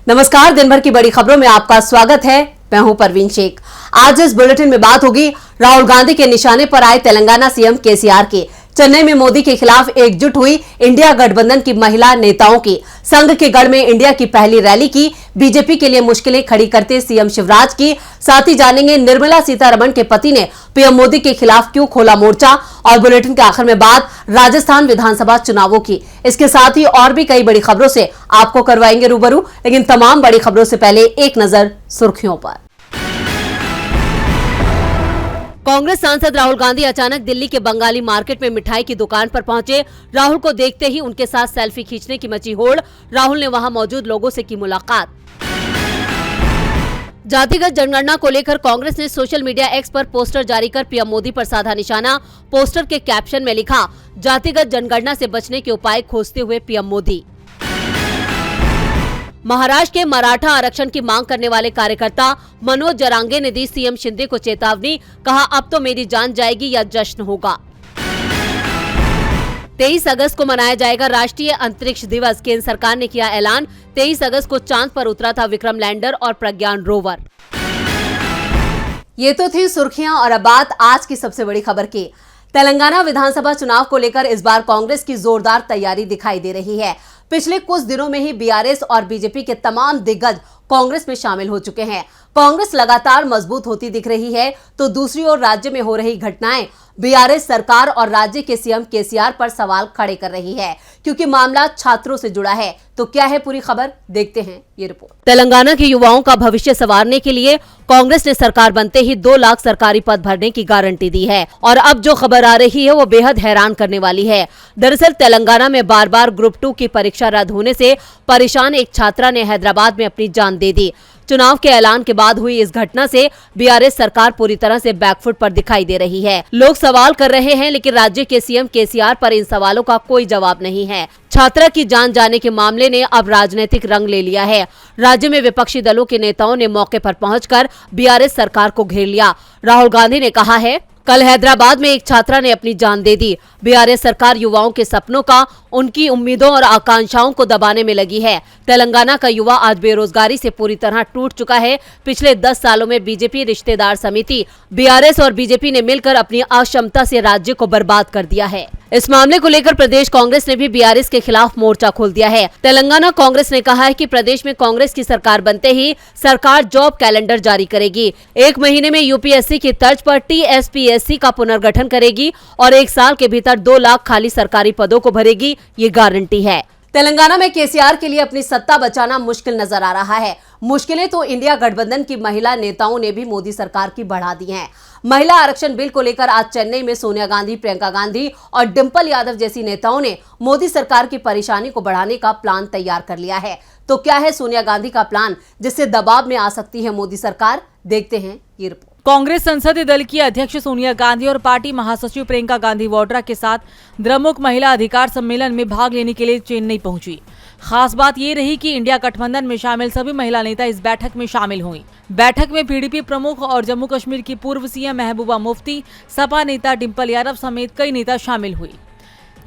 नमस्कार, दिन भर की बड़ी खबरों में आपका स्वागत है। मैं हूं परवीन शेख। आज इस बुलेटिन में बात होगी राहुल गांधी के निशाने पर आए तेलंगाना सीएम केसीआर की। चेन्नई में मोदी के खिलाफ एकजुट हुई इंडिया गठबंधन की महिला नेताओं की। संघ के गढ़ में इंडिया की पहली रैली की। बीजेपी के लिए मुश्किलें खड़ी करते सीएम शिवराज की। साथ ही जानेंगे निर्मला सीतारमण के पति ने पीएम मोदी के खिलाफ क्यों खोला मोर्चा। और बुलेटिन के आखिर में बात राजस्थान विधानसभा चुनावों की। इसके साथ ही और भी कई बड़ी खबरों से आपको करवाएंगे रूबरू, लेकिन तमाम बड़ी खबरों से पहले एक नजर सुर्खियों पर। कांग्रेस सांसद राहुल गांधी अचानक दिल्ली के बंगाली मार्केट में मिठाई की दुकान पर पहुंचे। राहुल को देखते ही उनके साथ सेल्फी खींचने की मची होड़। राहुल ने वहां मौजूद लोगों से की मुलाकात। जातिगत जनगणना को लेकर कांग्रेस ने सोशल मीडिया एक्स पर पोस्टर जारी कर पीएम मोदी पर साधा निशाना। पोस्टर के कैप्शन में लिखा, जातिगत जनगणना से बचने के उपाय खोजते हुए पीएम मोदी। महाराष्ट्र के मराठा आरक्षण की मांग करने वाले कार्यकर्ता मनोज जरांगे ने दी सीएम शिंदे को चेतावनी। कहा, अब तो मेरी जान जाएगी या जश्न होगा। 23 अगस्त को मनाया जाएगा राष्ट्रीय अंतरिक्ष दिवस। केंद्र सरकार ने किया ऐलान। 23 अगस्त को चांद पर उतरा था विक्रम लैंडर और प्रज्ञान रोवर। ये तो थी सुर्खियां और अब बात आज की सबसे बड़ी खबर की। तेलंगाना विधानसभा चुनाव को लेकर इस बार कांग्रेस की जोरदार तैयारी दिखाई दे रही है। पिछले कुछ दिनों में ही बीआरएस और बीजेपी के तमाम दिग्गज कांग्रेस में शामिल हो चुके हैं। कांग्रेस लगातार मजबूत होती दिख रही है, तो दूसरी ओर राज्य में हो रही घटनाएं बीआरएस सरकार और राज्य के सीएम केसीआर पर सवाल खड़े कर रही है, क्योंकि मामला छात्रों से जुड़ा है। तो क्या है पूरी खबर, देखते हैं ये रिपोर्ट। तेलंगाना के युवाओं का भविष्य संवारने के लिए कांग्रेस ने सरकार बनते ही 2 लाख सरकारी पद भरने की गारंटी दी है। और अब जो खबर आ रही है वो बेहद हैरान करने वाली है। दरअसल तेलंगाना में बार बार ग्रुप 2 की परीक्षा रद्द होने से परेशान एक छात्रा ने हैदराबाद में अपनी जान दे दी। चुनाव के ऐलान के बाद हुई इस घटना से बीआरएस सरकार पूरी तरह से बैकफुट पर दिखाई दे रही है। लोग सवाल कर रहे हैं, लेकिन राज्य के सीएम केसीआर पर इन सवालों का कोई जवाब नहीं है। छात्रा की जान जाने के मामले ने अब राजनीतिक रंग ले लिया है। राज्य में विपक्षी दलों के नेताओं ने मौके पर पहुंचकर बीआरएस सरकार को घेर लिया। राहुल गांधी ने कहा है, कल हैदराबाद में एक छात्रा ने अपनी जान दे दी। बीआरएस सरकार युवाओं के सपनों का, उनकी उम्मीदों और आकांक्षाओं को दबाने में लगी है। तेलंगाना का युवा आज बेरोजगारी से पूरी तरह टूट चुका है। पिछले 10 सालों में बीजेपी रिश्तेदार समिति, बीआरएस और बीजेपी ने मिलकर अपनी अक्षमता से राज्य को बर्बाद कर दिया है। इस मामले को लेकर प्रदेश कांग्रेस ने भी बीआरएस के खिलाफ मोर्चा खोल दिया है। तेलंगाना कांग्रेस ने कहा है कि प्रदेश में कांग्रेस की सरकार बनते ही सरकार जॉब कैलेंडर जारी करेगी। 1 महीने में यूपीएससी की तर्ज पर टीएसपीएससी का पुनर्गठन करेगी और 1 साल के भीतर 2 लाख खाली सरकारी पदों को भरेगी, ये गारंटी है। तेलंगाना में केसीआर के लिए अपनी सत्ता बचाना मुश्किल नजर आ रहा है। मुश्किलें तो इंडिया गठबंधन की महिला नेताओं ने भी मोदी सरकार की बढ़ा दी हैं। महिला आरक्षण बिल को लेकर आज चेन्नई में सोनिया गांधी, प्रियंका गांधी और डिंपल यादव जैसी नेताओं ने मोदी सरकार की परेशानी को बढ़ाने का प्लान तैयार कर लिया है। तो क्या है सोनिया गांधी का प्लान, जिससे दबाव में आ सकती है मोदी सरकार? देखते हैं ये रिपोर्ट। कांग्रेस संसदीय दल की अध्यक्ष सोनिया गांधी और पार्टी महासचिव प्रियंका गांधी वाड्रा के साथ द्रमुक महिला अधिकार सम्मेलन में भाग लेने के लिए चेन्नई पहुंची। खास बात ये रही कि इंडिया गठबंधन में शामिल सभी महिला नेता इस बैठक में शामिल हुई। बैठक में पीडीपी प्रमुख और जम्मू कश्मीर की पूर्व सीएम महबूबा मुफ्ती, सपा नेता डिंपल यादव समेत कई नेता शामिल हुई।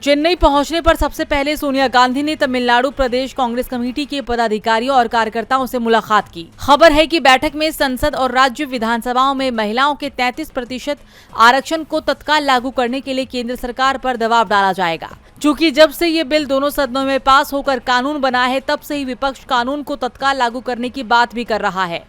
चेन्नई पहुंचने पर सबसे पहले सोनिया गांधी ने तमिलनाडु प्रदेश कांग्रेस कमेटी के पदाधिकारियों और कार्यकर्ताओं से मुलाकात की। खबर है कि बैठक में संसद और राज्य विधानसभाओं में महिलाओं के 33% आरक्षण को तत्काल लागू करने के लिए केंद्र सरकार पर दबाव डाला जाएगा। चूंकि जब से ये बिल दोनों सदनों में पास होकर कानून बना है, तब से ही विपक्ष कानून को तत्काल लागू करने की बात भी कर रहा है।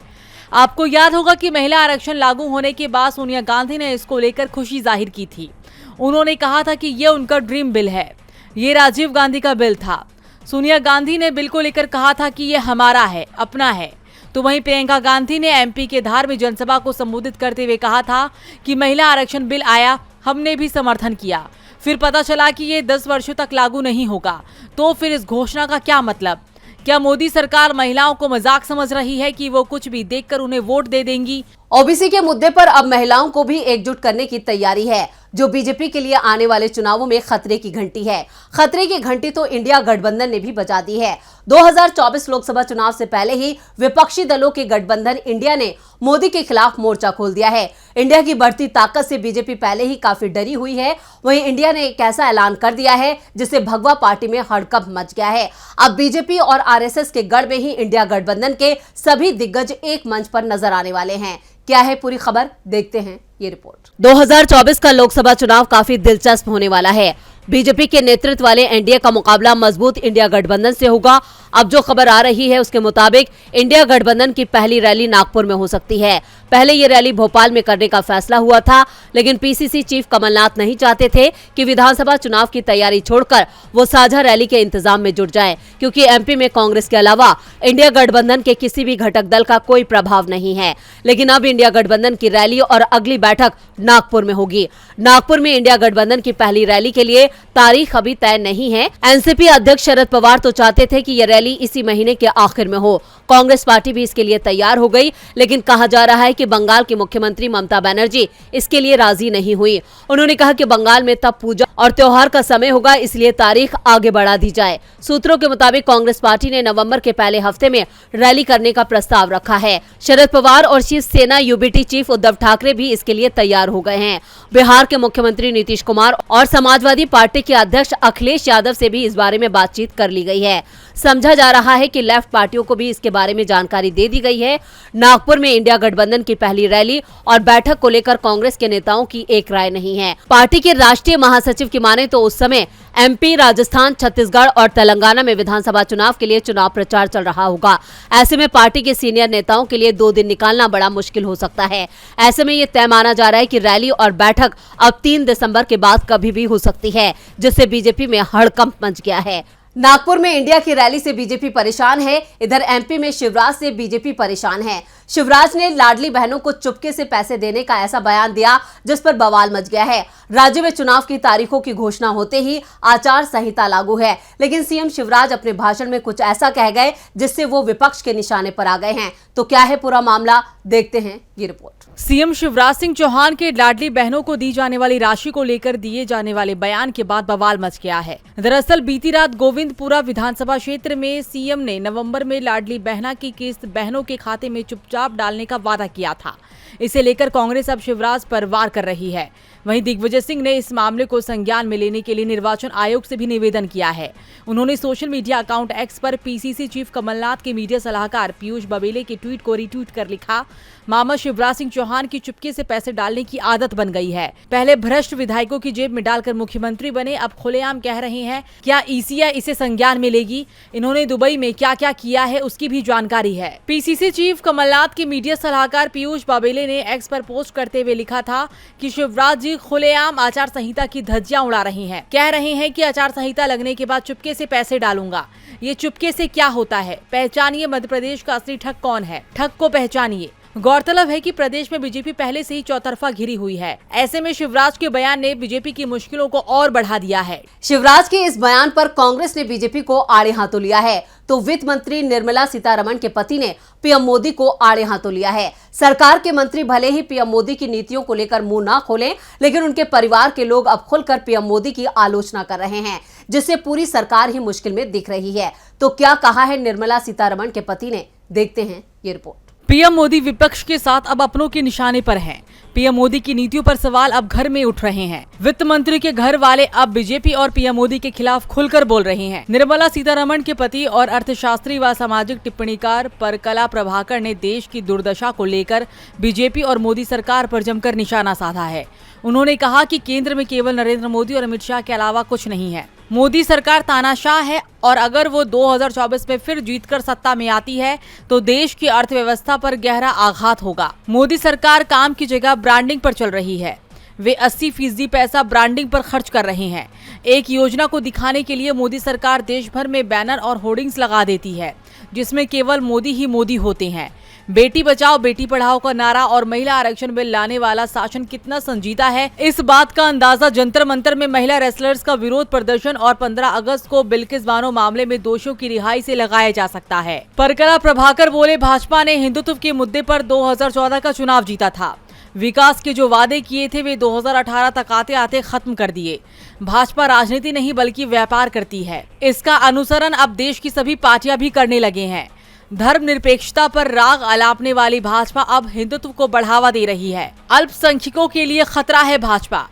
आपको याद होगा कि महिला आरक्षण लागू होने के बाद सोनिया गांधी ने इसको लेकर खुशी जाहिर की थी। उन्होंने कहा था कि ये उनका ड्रीम बिल है, ये राजीव गांधी का बिल था। सोनिया गांधी ने बिल को लेकर कहा था कि ये हमारा है, अपना है। तो वहीं प्रियंका गांधी ने एमपी के धार में जनसभा को संबोधित करते हुए कहा था कि महिला आरक्षण बिल आया, हमने भी समर्थन किया, फिर पता चला कि ये 10 वर्षों तक लागू नहीं होगा। तो फिर इस घोषणा का क्या मतलब? क्या मोदी सरकार महिलाओं को मजाक समझ रही है कि वो कुछ भी देखकर उन्हें वोट दे देंगी? ओबीसी के मुद्दे पर अब महिलाओं को भी एकजुट करने की तैयारी है, जो बीजेपी के लिए आने वाले चुनावों में खतरे की घंटी है। खतरे की घंटी तो इंडिया गठबंधन ने भी बजा दी है। 2024 लोकसभा चुनाव से पहले ही विपक्षी दलों के गठबंधन इंडिया ने मोदी के खिलाफ मोर्चा खोल दिया है। इंडिया की बढ़ती ताकत से बीजेपी पहले ही काफी डरी हुई है। वहीं इंडिया ने एक ऐसा ऐलान कर दिया है जिससे भगवा पार्टी में हड़कंप मच गया है। अब बीजेपी और आरएसएस के गढ़ में ही इंडिया गठबंधन के सभी दिग्गज एक मंच पर नजर आने वाले हैं। क्या है पूरी खबर, देखते हैं ये रिपोर्ट। 2024 का लोकसभा चुनाव काफी दिलचस्प होने वाला है। बीजेपी के नेतृत्व वाले एनडीए का मुकाबला मजबूत इंडिया गठबंधन से होगा। अब जो खबर आ रही है उसके मुताबिक इंडिया गठबंधन की पहली रैली नागपुर में हो सकती है। पहले ये रैली भोपाल में करने का फैसला हुआ था, लेकिन पीसीसी चीफ कमलनाथ नहीं चाहते थे कि विधानसभा चुनाव की तैयारी छोड़कर वो साझा रैली के इंतजाम में जुट जाए, क्योंकि एमपी में कांग्रेस के अलावा इंडिया गठबंधन के किसी भी घटक दल का कोई प्रभाव नहीं है। लेकिन अब इंडिया गठबंधन की रैली और अगली बैठक नागपुर में होगी। नागपुर में इंडिया गठबंधन की पहली रैली के लिए तारीख अभी तय नहीं है। एनसीपी अध्यक्ष शरद पवार तो चाहते थे कि यह रैली इसी महीने के आखिर में हो। कांग्रेस पार्टी भी इसके लिए तैयार हो गई, लेकिन कहा जा रहा है कि बंगाल की मुख्यमंत्री ममता बनर्जी इसके लिए राजी नहीं हुई। उन्होंने कहा कि बंगाल में तब पूजा और त्योहार का समय होगा, इसलिए तारीख आगे बढ़ा दी जाए। सूत्रों के मुताबिक कांग्रेस पार्टी ने नवंबर के पहले हफ्ते में रैली करने का प्रस्ताव रखा है। शरद पवार और शिवसेना यूबीटी चीफ उद्धव ठाकरे भी इसके लिए तैयार हो गए हैं। बिहार के मुख्यमंत्री नीतीश कुमार और समाजवादी पार्टी के अध्यक्ष अखिलेश यादव से भी इस बारे में बातचीत कर ली गई है। समझा जा रहा है कि लेफ्ट पार्टियों को भी इसके बारे में जानकारी दे दी गई है। नागपुर में इंडिया गठबंधन की पहली रैली और बैठक को लेकर कांग्रेस के नेताओं की एक राय नहीं है। पार्टी के राष्ट्रीय महासचिव की माने तो उस समय एमपी, राजस्थान, छत्तीसगढ़ और तेलंगाना में विधानसभा चुनाव के लिए चुनाव प्रचार चल रहा होगा। ऐसे में पार्टी के सीनियर नेताओं के लिए 2 दिन निकालना बड़ा मुश्किल हो सकता है। ऐसे में ये तय माना जा रहा है कि रैली और बैठक अब 3 दिसंबर के बाद कभी भी हो सकती है, जिससे बीजेपी में हड़कंप मच गया है। नागपुर में इंडिया की रैली से बीजेपी परेशान है। इधर एमपी में शिवराज से बीजेपी परेशान है। शिवराज ने लाडली बहनों को चुपके से पैसे देने का ऐसा बयान दिया जिस पर बवाल मच गया है। राज्य में चुनाव की तारीखों की घोषणा होते ही आचार संहिता लागू है, लेकिन सीएम शिवराज अपने भाषण में कुछ ऐसा कह गए जिससे वो विपक्ष के निशाने पर आ गए हैं। तो क्या है पूरा मामला, देखते हैं ये रिपोर्ट। सीएम शिवराज सिंह चौहान के लाडली बहनों को दी जाने वाली राशि को लेकर दिए जाने वाले बयान के बाद बवाल मच गया है। दरअसल बीती रात गोविंदपुरा विधानसभा क्षेत्र में सीएम ने नवंबर में लाडली बहना की किस्त बहनों के खाते में चुपचाप डालने का वादा किया था। इसे लेकर कांग्रेस अब शिवराज पर वार कर रही है। वहीं दिग्विजय सिंह ने इस मामले को संज्ञान में लेने के लिए निर्वाचन आयोग से भी निवेदन किया है। उन्होंने सोशल मीडिया अकाउंट एक्स पर पीसीसी चीफ कमलनाथ के मीडिया सलाहकार पीयूष बबेले के ट्वीट को रीट्वीट कर लिखा, मामा शिवराज सिंह चौहान की चुपके से पैसे डालने की आदत बन गई है। पहले भ्रष्ट विधायकों की जेब में डालकर मुख्यमंत्री बने, अब खुलेआम कह रहे हैं क्या ईसीआई इसे संज्ञान में लेगी। इन्होंने दुबई में क्या क्या किया है उसकी भी जानकारी है। पीसीसी चीफ कमलनाथ के मीडिया सलाहकार पीयूष बबेले ने एक्स पर पोस्ट करते हुए लिखा था कि शिवराज जी खुलेआम आचार संहिता की धज्जियां उड़ा रही हैं। कह रहे हैं कि आचार संहिता लगने के बाद चुपके से पैसे डालूंगा। ये चुपके से क्या होता है? पहचानिए मध्य प्रदेश का असली ठग कौन है, ठग को पहचानिए। गौरतलब है कि प्रदेश में बीजेपी पहले से ही चौतरफा घिरी हुई है। ऐसे में शिवराज के बयान ने बीजेपी की मुश्किलों को और बढ़ा दिया है। शिवराज के इस बयान पर कांग्रेस ने बीजेपी को आड़े हाथों लिया है, तो वित्त मंत्री निर्मला सीतारमण के पति ने पीएम मोदी को आड़े हाथों लिया है। सरकार के मंत्री भले ही पीएम मोदी की नीतियों को लेकर मुंह ना खोलें, लेकिन उनके परिवार के लोग अब खुलकर पीएम मोदी की आलोचना कर रहे हैं, जिससे पूरी सरकार ही मुश्किल में दिख रही है। तो क्या कहा है निर्मला सीतारमण के पति ने, देखते हैं ये रिपोर्ट। पीएम मोदी विपक्ष के साथ अब अपनों के निशाने पर हैं। पीएम मोदी की नीतियों पर सवाल अब घर में उठ रहे हैं। वित्त मंत्री के घर वाले अब बीजेपी और पीएम मोदी के खिलाफ खुलकर बोल रहे हैं। निर्मला सीतारमण के पति और अर्थशास्त्री व सामाजिक टिप्पणीकार परकला प्रभाकर ने देश की दुर्दशा को लेकर बीजेपी और मोदी सरकार पर जमकर निशाना साधा है। उन्होंने कहा कि केंद्र में केवल नरेंद्र मोदी और अमित शाह के अलावा कुछ नहीं है। मोदी सरकार तानाशाह है और अगर वो 2024 में फिर जीतकर सत्ता में आती है तो देश की अर्थव्यवस्था पर गहरा आघात होगा। मोदी सरकार काम की जगह ब्रांडिंग पर चल रही है। वे 80% पैसा ब्रांडिंग पर खर्च कर रहे हैं। एक योजना को दिखाने के लिए मोदी सरकार देश भर में बैनर और होर्डिंग्स लगा देती है, जिसमें केवल मोदी ही मोदी होते हैं। बेटी बचाओ बेटी पढ़ाओ का नारा और महिला आरक्षण बिल लाने वाला शासन कितना संजीदा है, इस बात का अंदाजा जंतर मंतर में महिला रेसलर्स का विरोध प्रदर्शन और 15 अगस्त को बिल्किस बानो मामले में दोषियों की रिहाई से लगाया जा सकता है। परकला प्रभाकर बोले, भाजपा ने हिंदुत्व के मुद्दे पर 2014 का चुनाव जीता था। विकास के जो वादे किए थे वे 2018 तक आते आते खत्म कर दिए। भाजपा राजनीति नहीं बल्कि व्यापार करती है। इसका अनुसरण अब देश की सभी पार्टियां भी करने लगे हैं। धर्मनिरपेक्षता पर राग अलापने वाली भाजपा अब हिंदुत्व को बढ़ावा दे रही है। अल्पसंख्यकों के लिए खतरा है भाजपा।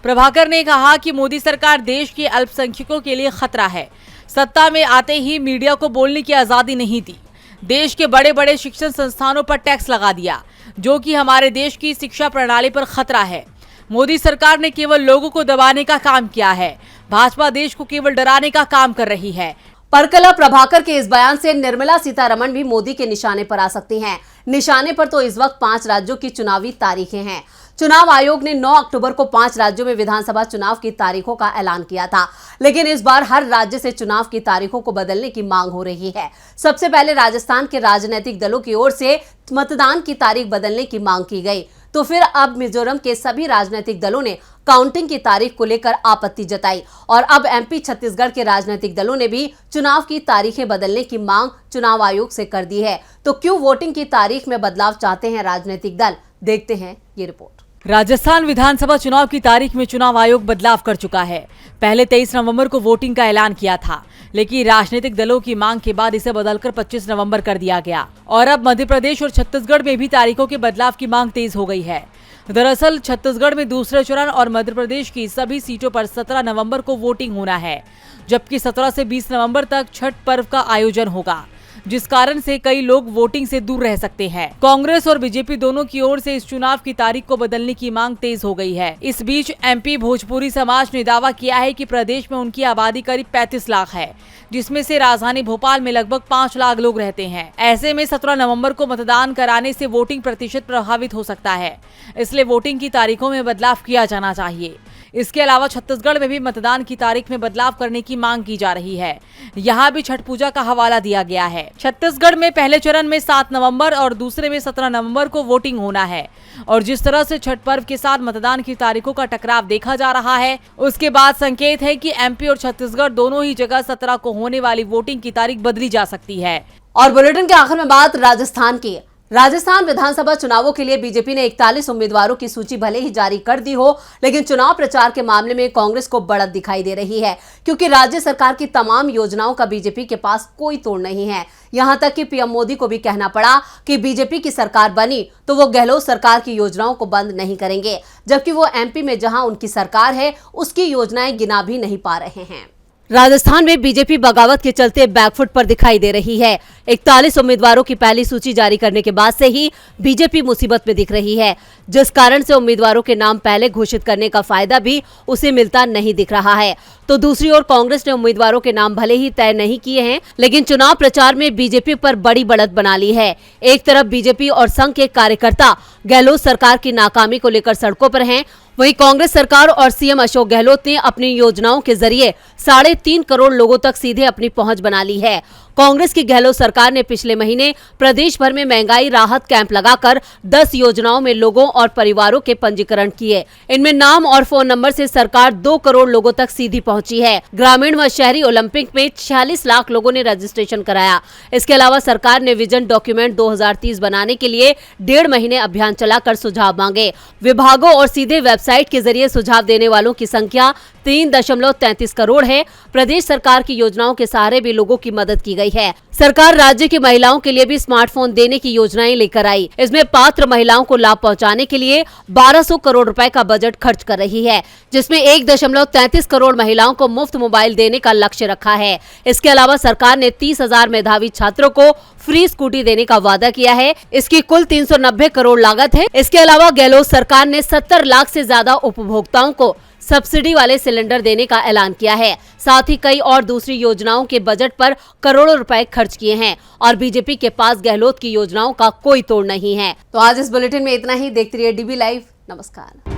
प्रभाकर ने कहा कि मोदी सरकार देश के अल्पसंख्यकों के लिए खतरा है। सत्ता में आते ही मीडिया को बोलने की आजादी नहीं दी। देश के बड़े बड़े शिक्षण संस्थानों पर टैक्स लगा दिया, जो कि हमारे देश की शिक्षा प्रणाली पर खतरा है। मोदी सरकार ने केवल लोगों को दबाने का काम किया है। भाजपा देश को केवल डराने का काम कर रही है। परकला प्रभाकर के इस बयान से निर्मला सीतारमण भी मोदी के निशाने पर आ सकती हैं। निशाने पर तो इस वक्त 5 राज्यों की चुनावी तारीखें हैं। चुनाव आयोग ने 9 अक्टूबर को 5 राज्यों में विधानसभा चुनाव की तारीखों का ऐलान किया था, लेकिन इस बार हर राज्य से चुनाव की तारीखों को बदलने की मांग हो रही है। सबसे पहले राजस्थान के राजनीतिक दलों की ओर से मतदान की तारीख बदलने की मांग की गई, तो फिर अब मिजोरम के सभी राजनीतिक दलों ने काउंटिंग की तारीख को लेकर आपत्ति जताई और अब एमपी छत्तीसगढ़ के राजनीतिक दलों ने भी चुनाव की तारीखें बदलने की मांग चुनाव आयोग से कर दी है। तो क्यों वोटिंग की तारीख में बदलाव चाहते हैं राजनीतिक दल, देखते हैं ये रिपोर्ट। राजस्थान विधानसभा चुनाव की तारीख में चुनाव आयोग बदलाव कर चुका है। पहले 23 नवंबर को वोटिंग का ऐलान किया था, लेकिन राजनीतिक दलों की मांग के बाद इसे बदलकर 25 नवंबर कर दिया गया और अब मध्य प्रदेश और छत्तीसगढ़ में भी तारीखों के बदलाव की मांग तेज हो गई है। दरअसल छत्तीसगढ़ में दूसरे चरण और मध्य प्रदेश की सभी सीटों पर 17 नवंबर को वोटिंग होना है, जबकि 17 से 20 नवंबर तक छठ पर्व का आयोजन होगा, जिस कारण से कई लोग वोटिंग से दूर रह सकते हैं। कांग्रेस और बीजेपी दोनों की ओर से इस चुनाव की तारीख को बदलने की मांग तेज हो गई है। इस बीच एमपी भोजपुरी समाज ने दावा किया है कि प्रदेश में उनकी आबादी करीब 35 लाख है, जिसमें से राजधानी भोपाल में लगभग 5 लाख लोग रहते हैं। ऐसे में 17 नवंबर को मतदान कराने से वोटिंग प्रतिशत प्रभावित हो सकता है, इसलिए वोटिंग की तारीखों में बदलाव किया जाना चाहिए। इसके अलावा छत्तीसगढ़ में भी मतदान की तारीख में बदलाव करने की मांग की जा रही है। यहाँ भी छठ पूजा का हवाला दिया गया है। छत्तीसगढ़ में पहले चरण में 7 नवंबर और दूसरे में 17 नवंबर को वोटिंग होना है और जिस तरह से छठ पर्व के साथ मतदान की तारीखों का टकराव देखा जा रहा है, उसके बाद संकेत है कि एमपी और छत्तीसगढ़ दोनों ही जगह 17 को होने वाली वोटिंग की तारीख बदली जा सकती है। और बुलेटिन के आखिर में बात राजस्थान की। राजस्थान विधानसभा चुनावों के लिए बीजेपी ने 41 उम्मीदवारों की सूची भले ही जारी कर दी हो, लेकिन चुनाव प्रचार के मामले में कांग्रेस को बढ़त दिखाई दे रही है, क्योंकि राज्य सरकार की तमाम योजनाओं का बीजेपी के पास कोई तोड़ नहीं है। यहां तक कि पीएम मोदी को भी कहना पड़ा कि बीजेपी की सरकार बनी तो वो गहलोत सरकार की योजनाओं को बंद नहीं करेंगे, जबकि वो एमपी में जहां उनकी सरकार है उसकी योजनाएं गिना भी नहीं पा रहे हैं। राजस्थान में बीजेपी बगावत के चलते बैकफुट पर दिखाई दे रही है। 41 उम्मीदवारों की पहली सूची जारी करने के बाद से ही बीजेपी मुसीबत में दिख रही है, जिस कारण से उम्मीदवारों के नाम पहले घोषित करने का फायदा भी उसे मिलता नहीं दिख रहा है। तो दूसरी ओर कांग्रेस ने उम्मीदवारों के नाम भले ही तय नहीं किए हैं, लेकिन चुनाव प्रचार में बीजेपी पर बड़ी बढ़त बना ली है। एक तरफ बीजेपी और संघ के कार्यकर्ता गहलोत सरकार की नाकामी को लेकर सड़कों पर हैं, वहीं कांग्रेस सरकार और सीएम अशोक गहलोत ने अपनी योजनाओं के जरिए 3.5 करोड़ लोगों तक सीधे अपनी पहुंच बना ली है। कांग्रेस की गहलोत सरकार ने पिछले महीने प्रदेश भर में महंगाई राहत कैंप लगाकर 10 योजनाओं में लोगों और परिवारों के पंजीकरण किए। इनमें नाम और फोन नंबर से सरकार 2 करोड़ लोगों तक सीधी पहुंची है। ग्रामीण व शहरी ओलंपिक में 46 लाख लोगों ने रजिस्ट्रेशन कराया। इसके अलावा सरकार ने विजन डॉक्यूमेंट 2030 बनाने के लिए 1.5 महीने अभियान चलाकर सुझाव मांगे। विभागों और सीधे वेबसाइट के जरिए सुझाव देने वालों की संख्या 3.33 करोड़ है। प्रदेश सरकार की योजनाओं के सहारे भी लोगों की मदद की गई है। सरकार राज्य की महिलाओं के लिए भी स्मार्टफोन देने की योजनाएं लेकर आई। इसमें पात्र महिलाओं को लाभ पहुंचाने के लिए 1200 करोड़ रुपए का बजट खर्च कर रही है, जिसमें 1.33 करोड़ महिलाओं को मुफ्त मोबाइल देने का लक्ष्य रखा है। इसके अलावा सरकार ने 30,000 मेधावी छात्रों को फ्री स्कूटी देने का वादा किया है। इसकी कुल 390 करोड़ लागत है। इसके अलावा गहलोत सरकार ने 70 लाख से ज्यादा उपभोक्ताओं को सब्सिडी वाले सिलेंडर देने का ऐलान किया है। साथ ही कई और दूसरी योजनाओं के बजट पर करोड़ों रुपए खर्च किए हैं और बीजेपी के पास गहलोत की योजनाओं का कोई तोड़ नहीं है। तो आज इस बुलेटिन में इतना ही। देखते रहिए डीबी लाइव। नमस्कार।